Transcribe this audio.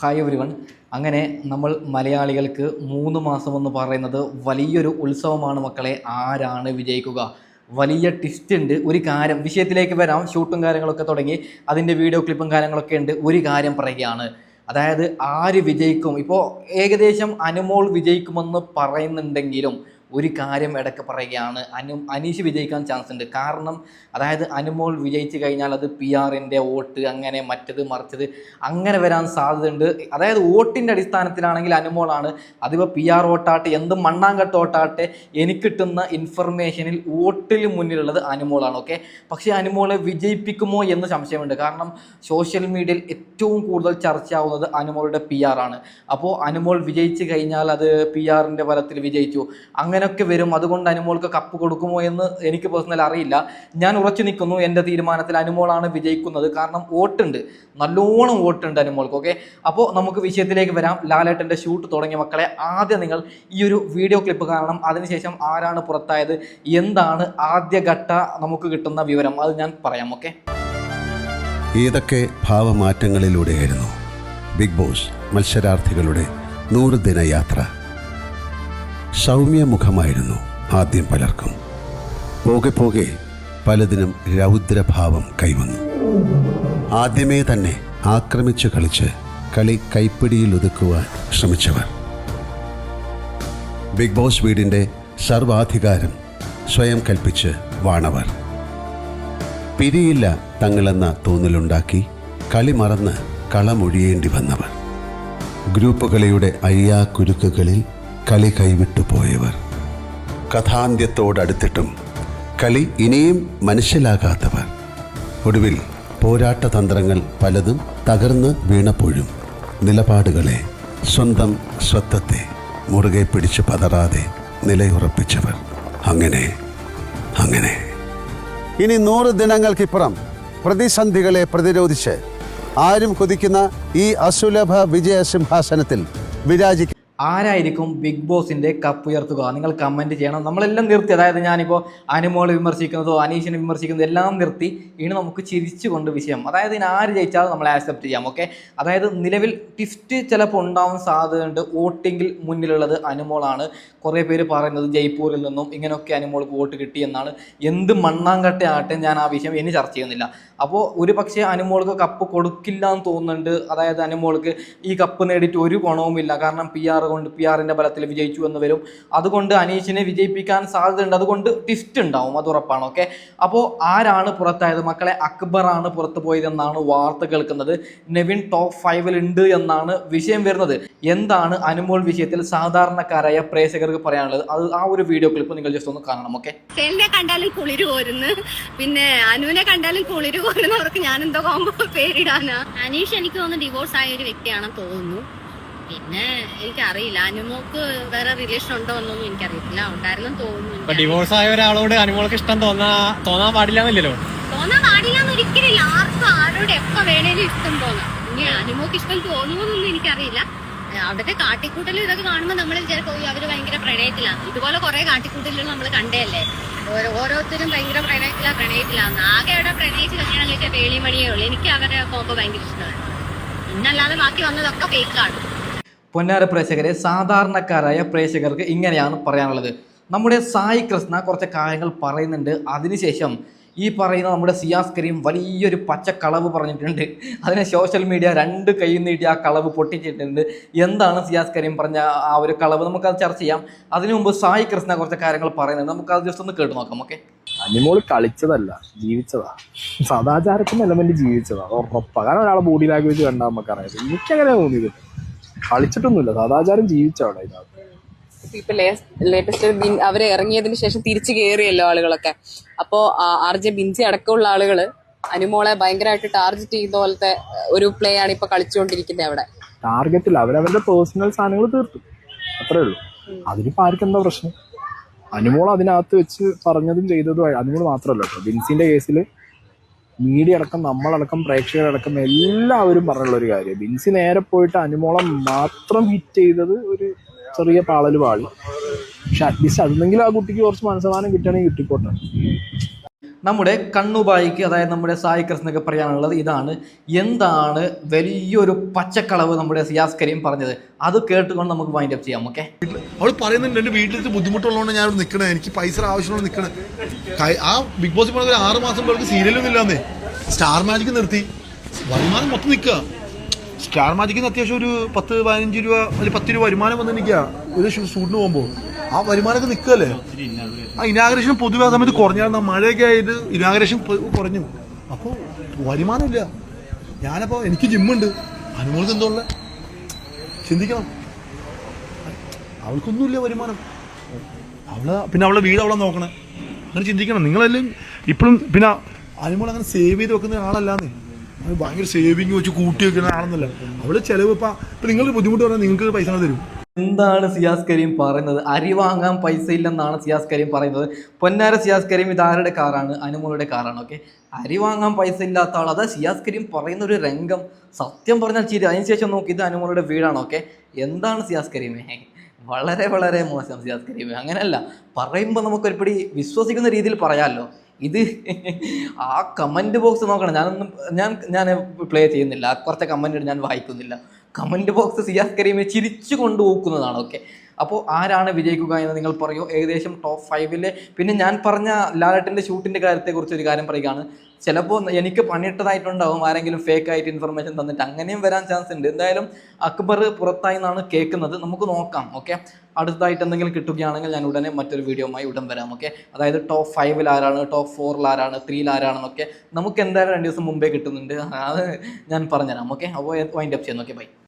Hi everyone. അങ്ങനെ നമ്മൾ മലയാളികൾക്ക് 3 മാസം എന്ന് പറയുന്നത് വലിയൊരു ഉത്സവമാണ് മക്കളെ. ആരാണ് വിജയിക്കുക? വലിയ ട്വിസ്റ്റ് ഉണ്ട്. ഒരു കാര്യം വിഷയത്തിലേക്ക് വരാം. ഷൂട്ടും കാര്യങ്ങളൊക്കെ തുടങ്ങി, അതിൻ്റെ വീഡിയോ ക്ലിപ്പും കാര്യങ്ങളൊക്കെ ഉണ്ട്. ഒരു കാര്യം പറയുകയാണ്, അതായത് ആര് വിജയിക്കും. ഇപ്പോൾ ഏകദേശം അനുമോൾ വിജയിക്കുമെന്ന് പറയുന്നുണ്ടെങ്കിലും ഒരു കാര്യം ഇടയ്ക്ക് പറയുകയാണ്, അനീഷ് വിജയിക്കാൻ ചാൻസ് ഉണ്ട്. കാരണം അതായത് അനുമോൾ വിജയിച്ചു കഴിഞ്ഞാൽ അത് PR-ൻ്റെ വോട്ട്, അങ്ങനെ മറ്റത് മറിച്ചത് അങ്ങനെ വരാൻ സാധ്യതയുണ്ട്. അതായത് വോട്ടിൻ്റെ അടിസ്ഥാനത്തിലാണെങ്കിൽ അനുമോളാണ്. അതിപ്പോൾ PR വോട്ടാട്ടെ, എന്ത് മണ്ണാങ്കട്ട വോട്ടാട്ടെ, എനിക്ക് കിട്ടുന്ന ഇൻഫർമേഷനിൽ വോട്ടിൽ മുന്നിലുള്ളത് അനുമോളാണ്. ഓക്കെ, പക്ഷേ അനുമോളെ വിജയിപ്പിക്കുമോ എന്ന് സംശയമുണ്ട്. കാരണം സോഷ്യൽ മീഡിയയിൽ ഏറ്റവും കൂടുതൽ ചർച്ചയാവുന്നത് അനുമോളുടെ PR ആണ്. അപ്പോൾ അനുമോൾ വിജയിച്ചു കഴിഞ്ഞാൽ അത് PR-ൻ്റെ ബലത്തിൽ വിജയിച്ചു അങ്ങനെയൊക്കെ വരും. അതുകൊണ്ട് അനുമോൾക്ക് കപ്പ് കൊടുക്കുമോ എന്ന് എനിക്ക് പേഴ്സണൽ അറിയില്ല. ഞാൻ ഉറച്ചു നിൽക്കുന്നു എൻ്റെ തീരുമാനത്തിൽ, അനുമോളാണ് വിജയിക്കുന്നത്. കാരണം വോട്ടുണ്ട്, നല്ലോണം വോട്ടുണ്ട് അനുമോൾക്ക്. ഓക്കെ, അപ്പോൾ നമുക്ക് വിഷയത്തിലേക്ക് വരാം. ലാലേട്ടൻ്റെ ഷൂട്ട് തുടങ്ങിയ മക്കളെ, ആദ്യം നിങ്ങൾ ഈ ഒരു വീഡിയോ ക്ലിപ്പ് കാണണം. അതിനുശേഷം ആരാണ് പുറത്തായത്, എന്താണ് ആദ്യഘട്ട നമുക്ക് കിട്ടുന്ന വിവരം, അത് ഞാൻ പറയാം. ഓക്കെ, ഏതൊക്കെ ഭാവമാറ്റങ്ങളിലൂടെയായിരുന്നു ബിഗ് ബോസ് മത്സരാർത്ഥികളുടെ 100 ദിന യാത്ര. സൗമ്യമുഖമായിരുന്നു ആദ്യം പലർക്കും. പോകെ പോകെ പലതിനും രൗദ്രഭാവം കൈവന്നു. ആദ്യമേ തന്നെ ആക്രമിച്ചു കളിച്ച് കളി കൈപ്പിടിയിൽ ഒതുക്കുവാൻ ശ്രമിച്ചവർ. ബിഗ് ബോസ് വീടിൻ്റെ സർവാധികാരം സ്വയം കൽപ്പിച്ച് വാണവർ. പിരിയില്ല തങ്ങളെന്ന തോന്നലുണ്ടാക്കി കളി മറന്ന് കളമൊഴിയേണ്ടി വന്നവർ. ഗ്രൂപ്പ് കളിയുടെ അയ്യാക്കുരുക്കുകളിൽ കളി കൈവിട്ടു പോയവർ. കഥാന്ത്യത്തോടടുത്തിട്ടും കളി ഇനിയും മനസ്സിലാകാത്തവർ. ഒടുവിൽ പോരാട്ടതന്ത്രങ്ങൾ പലതും തകർന്ന് വീണപ്പോഴും നിലപാടുകളെ, സ്വന്തം സ്വത്വത്തെ മുറുകെ പിടിച്ച് പതറാതെ നിലയുറപ്പിച്ചവർ. അങ്ങനെ അങ്ങനെ ഇനി 100 ദിനങ്ങൾക്കിപ്പുറം പ്രതിസന്ധികളെ പ്രതിരോധിച്ച് ആരും കൊതിക്കുന്ന ഈ അസുലഭ വിജയസിംഹാസനത്തിൽ വിരാജിക്കും. ആരായിരിക്കും ബിഗ് ബോസിൻ്റെ കപ്പ് ഉയർത്തുക? നിങ്ങൾ കമൻറ്റ് ചെയ്യണം. നമ്മളെല്ലാം നിർത്തി, അതായത് ഞാനിപ്പോൾ അനുമോളെ വിമർശിക്കുന്നതോ അനീഷിനെ വിമർശിക്കുന്നതോ എല്ലാം നിർത്തി. ഇനി നമുക്ക് ചിരിച്ചുകൊണ്ട് വിഷയം, അതായത് ഇനി ആര് ജയിച്ചാലും നമ്മൾ ആക്സെപ്റ്റ് ചെയ്യാം. ഓക്കെ, അതായത് നിലവിൽ ട്വിസ്റ്റ് ചിലപ്പോൾ ഉണ്ടാവാൻ സാധ്യതയുണ്ട്. വോട്ടിങ്ങിൽ മുന്നിലുള്ളത് അനുമോളാണ്. കുറേ പേര് പറയുന്നത് ജയ്പൂരിൽ നിന്നും ഇങ്ങനെയൊക്കെ അനുമോൾക്ക് വോട്ട് കിട്ടിയെന്നാണ്. എന്ത് മണ്ണാങ്കട്ട ആട്ടെ, ഞാൻ ആ വിഷയം ഇനി ചർച്ച ചെയ്യുന്നില്ല. അപ്പോൾ ഒരു പക്ഷേ അനുമോൾക്ക് കപ്പ് കൊടുക്കില്ല എന്ന് തോന്നുന്നുണ്ട്. അതായത് അനുമോൾക്ക് ഈ കപ്പ് നേടിയിട്ട് ഒരു ഗുണവുമില്ല. കാരണം PR-ൻ്റെ ബലത്തിൽ വിജയിച്ചു എന്ന് വരും. അതുകൊണ്ട് അനീഷിനെ വിജയിപ്പിക്കാൻ സാധ്യതയുണ്ട്. അതുകൊണ്ട് ട്വിസ്റ്റ് ഉണ്ടാവും, അത് ഉറപ്പാണ്. ഓക്കെ, അപ്പോൾ ആരാണ് പുറത്തായത് മക്കളെ? അക്ബറാണ് പുറത്തു പോയതെന്നാണ് വാർത്ത കേൾക്കുന്നത്. നെവിൻ ടോപ്പ് 5-ൽ ഉണ്ട് എന്നാണ് വിഷയം വരുന്നത്. എന്താണ് അനുമോൾ വിഷയത്തിൽ സാധാരണക്കാരായ പ്രേക്ഷകർക്ക് പറയാനുള്ളത്, അത് ആ ഒരു വീഡിയോ ക്ലിപ്പ് നിങ്ങൾ ജസ്റ്റ് ഒന്ന് കാണണം. ഓക്കെ, കണ്ടാലും കുളിര് പോരുന്നു, പിന്നെ അനുവിനെ കണ്ടാലും കുളിര് പോരുന്നവർക്ക് ഞാൻ എന്തോ പേരിടാനാ. അനീഷ് എനിക്ക് തോന്നുന്നു ഡിവോഴ്സ് ആയ ഒരു വ്യക്തിയാണെന്ന് തോന്നുന്നു. പിന്നെ എനിക്കറിയില്ല അനുമോക്ക് വേറെ റിലേഷൻ ഉണ്ടോ എന്നൊന്നും എനിക്കറിയത്തില്ല. ഉണ്ടായിരുന്നെന്ന് തോന്നുന്നു. ഡിവോഴ്സ് ആയ ഒരാളോട് അനുമോൾക്ക് ഇഷ്ടം തോന്നാൻ പാടില്ലെന്നില്ലല്ലോ. തോന്നാൻ പാടില്ലെന്ന് ഒരിക്കലില്ല. ആർക്കും ആരോട് എപ്പോ വേണേലും ഇഷ്ടം തോന്നാം. ഇനി അനുമോക്ക് ഇഷ്ടം തോന്നുമെന്നൊന്നും എനിക്കറിയില്ല. അവിടുത്തെ കാട്ടിക്കൂട്ടലും ഇതൊക്കെ കാണുമ്പോൾ നമ്മൾ വിചാരിക്കും അവര് ഭയങ്കര പ്രണയത്തിലാണ്. ഇതുപോലെ കുറെ കാട്ടിക്കൂട്ടലുകൾ നമ്മൾ കണ്ടേയല്ലേ. ഓരോരുത്തരും ഭയങ്കര പ്രണയത്തിലാന്ന്. ആകെ അവിടെ പ്രണയിച്ച് കല്യാണം കഴിച്ച വേളിമണിയേ ഉള്ളൂ. എനിക്ക് അവരെ കോമ്പോ ഭയങ്കര ഇഷ്ടമാണ്. ഇന്നല്ലാതെ ബാക്കി വന്നതൊക്കെ ഫേക്കാണ്. പൊന്നാര പ്രേക്ഷകരെ, സാധാരണക്കാരായ പ്രേക്ഷകർക്ക് ഇങ്ങനെയാണ് പറയാനുള്ളത്. നമ്മുടെ സായി കൃഷ്ണ കുറച്ച് കാര്യങ്ങൾ പറയുന്നുണ്ട്. അതിനുശേഷം ഈ പറയുന്ന നമ്മുടെ സിയാസ് കരീം വലിയൊരു പച്ചക്കളവ് പറഞ്ഞിട്ടുണ്ട്. അതിനെ സോഷ്യൽ മീഡിയ 2 കൈ നീട്ടി ആ കളവ് പൊട്ടിച്ചിട്ടുണ്ട്. എന്താണ് സിയാസ് കരീം പറഞ്ഞ ആ ഒരു കളവ്, നമുക്കത് ചർച്ച ചെയ്യാം. അതിനു മുമ്പ് സായി കൃഷ്ണ കുറച്ച് കാര്യങ്ങൾ പറയുന്നുണ്ട്. നമുക്കത് ജസ്റ്റ് ഒന്ന് കേട്ട് നോക്കാം. ഓക്കെ, അനുമോൾ കളിച്ചതല്ല, ജീവിച്ചതാ. സദാചാരത്തിന്റെ എലമെന്റ് ജീവിച്ചതാ, ഉറപ്പാ. കാരണം ഒരാളെ ബോഡി ലാംഗ്വേജ് കണ്ടാൽ നമുക്കറിയാം. എനിക്കങ്ങനെ തോന്നിയത് കളിച്ചിട്ടൊന്നുമില്ല, സദാചാരം ജീവിച്ചവിടെ. ഇതിനകത്ത് ഇപ്പൊ ലേറ്റസ്റ്റ് അവര് ഇറങ്ങിയതിന് ശേഷം തിരിച്ചു കയറിയല്ലോ ആളുകളൊക്കെ. അപ്പോ RJ ബിൻസി അടക്കമുള്ള ആളുകള് അനുമോളെ ഭയങ്കരമായിട്ട് ടാർഗറ്റ് ചെയ്യുന്ന പോലത്തെ ഒരു പ്ലേ ആണ് ഇപ്പൊ കളിച്ചുകൊണ്ടിരിക്കുന്നത്. അവിടെ ടാർഗറ്റില്ല, അവരവരുടെ പേഴ്സണൽ സാധനങ്ങൾ തീർത്തു, അത്രേ ഉള്ളൂ. അതിനിപ്പോ ആർക്കും എന്താ പ്രശ്നം? അനുമോൾ അതിനകത്ത് വെച്ച് പറഞ്ഞതും ചെയ്തതും അനുമോൾ മാത്രമല്ല കേട്ടോ. ബിൻസിന്റെ കേസിൽ മീഡിയ അടക്കം, നമ്മളടക്കം, പ്രേക്ഷകരടക്കം എല്ലാവരും പറഞ്ഞുള്ള ഒരു കാര്യം, ബിൻസി നേരെ പോയിട്ട് അനുമോളം മാത്രം ഹിറ്റ് ചെയ്തത് ഒരു ചെറിയ പാളല് പാളി. പക്ഷെ അറ്റ്ലീസ്റ്റ് അതെന്നെങ്കിലും ആ കുട്ടിക്ക് കുറച്ച് മനസ്സമാനം കിട്ടുകയാണെങ്കിൽ കിട്ടിക്കോട്ടെ. നമ്മുടെ കണ്ണുബായിക്ക്, അതായത് നമ്മുടെ സായി കൃഷ്ണക്ക് പറയാനുള്ളത് ഇതാണ്. എന്താണ് വലിയൊരു പച്ചക്കളവ് നമ്മുടെ സിയാസ് കരീം പറഞ്ഞത്, അത് കേട്ടുകൊണ്ട് നമുക്ക് വൈൻഡ് അപ്പ് ചെയ്യാം. ഓക്കെ, അവൾ പറയുന്നുണ്ട് എൻ്റെ വീട്ടിലേക്ക് ബുദ്ധിമുട്ടുള്ളതുകൊണ്ട് ഞാൻ നിൽക്കണേ, എനിക്ക് പൈസ ആവശ്യമുള്ള നിൽക്കണേ. ആ ബിഗ് ബോസ് പറഞ്ഞ 6 മാസം പേർക്ക് സീരിയലൊന്നും ഇല്ലാന്നേ. സ്റ്റാർ മാജിക്ക് നിർത്തി, വരുമാനം മൊത്തം നിൽക്കുക. സ്റ്റാർ മാജിക്കിന് അത്യാവശ്യം ഒരു 10-15 രൂപ അല്ലെങ്കിൽ 10 രൂപ വരുമാനം വന്ന് നിൽക്കുക ഒരു ഷൂട്ടിന് പോകുമ്പോൾ. ആ വരുമാനമൊക്കെ നിൽക്കുകയല്ലേ. ആ ഇനാഗ്രേഷൻ പൊതുവെ ആ സമയത്ത് കുറഞ്ഞായിരുന്നു, മഴയൊക്കെ ആയിട്ട് ഇനാഗ്രേഷൻ കുറഞ്ഞു. അപ്പോൾ വരുമാനമില്ല. ഞാനപ്പോൾ എനിക്ക് ജിമ്മുണ്ട്, അനുമോൾക്ക് എന്തോ ഉള്ള ചിന്തിക്കണം. അവൾക്കൊന്നുമില്ല വരുമാനം. പിന്നെ അവളുടെ വീട് അവളെ നോക്കണേ, അങ്ങനെ ചിന്തിക്കണം നിങ്ങളെല്ലാം ഇപ്പോഴും. പിന്നെ അനുമോൾ അങ്ങനെ സേവ് ചെയ്ത് വെക്കുന്ന ആളല്ലാന്നേ, അത് ഭയങ്കര സേവിങ് വെച്ച് കൂട്ടി വെക്കുന്ന ആളെന്നല്ല. അവള് ചിലവ് ഇപ്പം നിങ്ങൾ ബുദ്ധിമുട്ട് പറഞ്ഞാൽ നിങ്ങൾക്ക് പൈസ തരും. എന്താണ് സിയാസ് കരീം പറയുന്നത്? അരി വാങ്ങാൻ പൈസ ഇല്ലെന്നാണ് സിയാസ് കരീം പറയുന്നത്. പൊന്നാര സിയാസ് കരീം ഇതാരുടെ കാറാണ്? അനുമോളുടെ കാറാണ്. ഓക്കെ, അരി വാങ്ങാൻ പൈസ ഇല്ലാത്ത ആൾ, അതാ സിയാസ് കരീം പറയുന്ന ഒരു രംഗം സത്യം പറഞ്ഞാൽ ചിരി. അതിനുശേഷം നോക്കി ഇത് അനുമോളുടെ വീടാണ്. ഓക്കെ, എന്താണ് സിയാസ് കരീമേ, വളരെ വളരെ മോശം സിയാസ് കരീമേ. അങ്ങനെയല്ല, പറയുമ്പോൾ നമുക്കൊരുപടി വിശ്വസിക്കുന്ന രീതിയിൽ പറയാമല്ലോ. ഇത് ആ കമൻറ്റ് ബോക്സ് നോക്കണം. ഞാൻ പ്ലേ ചെയ്യുന്നില്ല, കുറച്ച് കമൻറ്റ് ഞാൻ വായിക്കുന്നില്ല. കമൻറ്റ് ബോക്സ് സിയാസ് കരീമെ ചിരിച്ചു കൊണ്ട് പോക്കുന്നതാണ്. ഓക്കെ, അപ്പോൾ ആരാണ് വിജയിക്കുക എന്ന് നിങ്ങൾ പറയൂ. ഏകദേശം ടോപ്പ് 5 പിന്നെ ഞാൻ പറഞ്ഞ ലാലേട്ടൻ്റെ ഷൂട്ടിൻ്റെ കാര്യത്തെക്കുറിച്ച് ഒരു കാര്യം പറയുകയാണ്. ചിലപ്പോൾ എനിക്ക് പണിയിട്ടതായിട്ടുണ്ടാവും, ആരെങ്കിലും ഫേക്ക് ആയിട്ട് ഇൻഫർമേഷൻ തന്നിട്ട്, അങ്ങനെയും വരാൻ ചാൻസ് ഉണ്ട്. എന്തായാലും അക്ബർ പുറത്തായി എന്നാണ് കേൾക്കുന്നത്, നമുക്ക് നോക്കാം. ഓക്കെ, അടുത്തതായിട്ട് എന്തെങ്കിലും കിട്ടുകയാണെങ്കിൽ ഞാൻ ഉടനെ മറ്റൊരു വീഡിയോയുമായി ഉടൻ വരാം. ഓക്കെ, അതായത് ടോപ്പ് 5 ആരാണ്, ടോപ്പ് 4 ആരാണ്, 3 ആരാണെന്നൊക്കെ നമുക്ക് എന്തായാലും 2 ദിവസം മുമ്പേ കിട്ടുന്നുണ്ട്, അത് ഞാൻ പറഞ്ഞുതരാം. ഓക്കെ, അപ്പോൾ വൈൻഡ് അപ്പ് ചെയ്യുന്നു. Okay, by.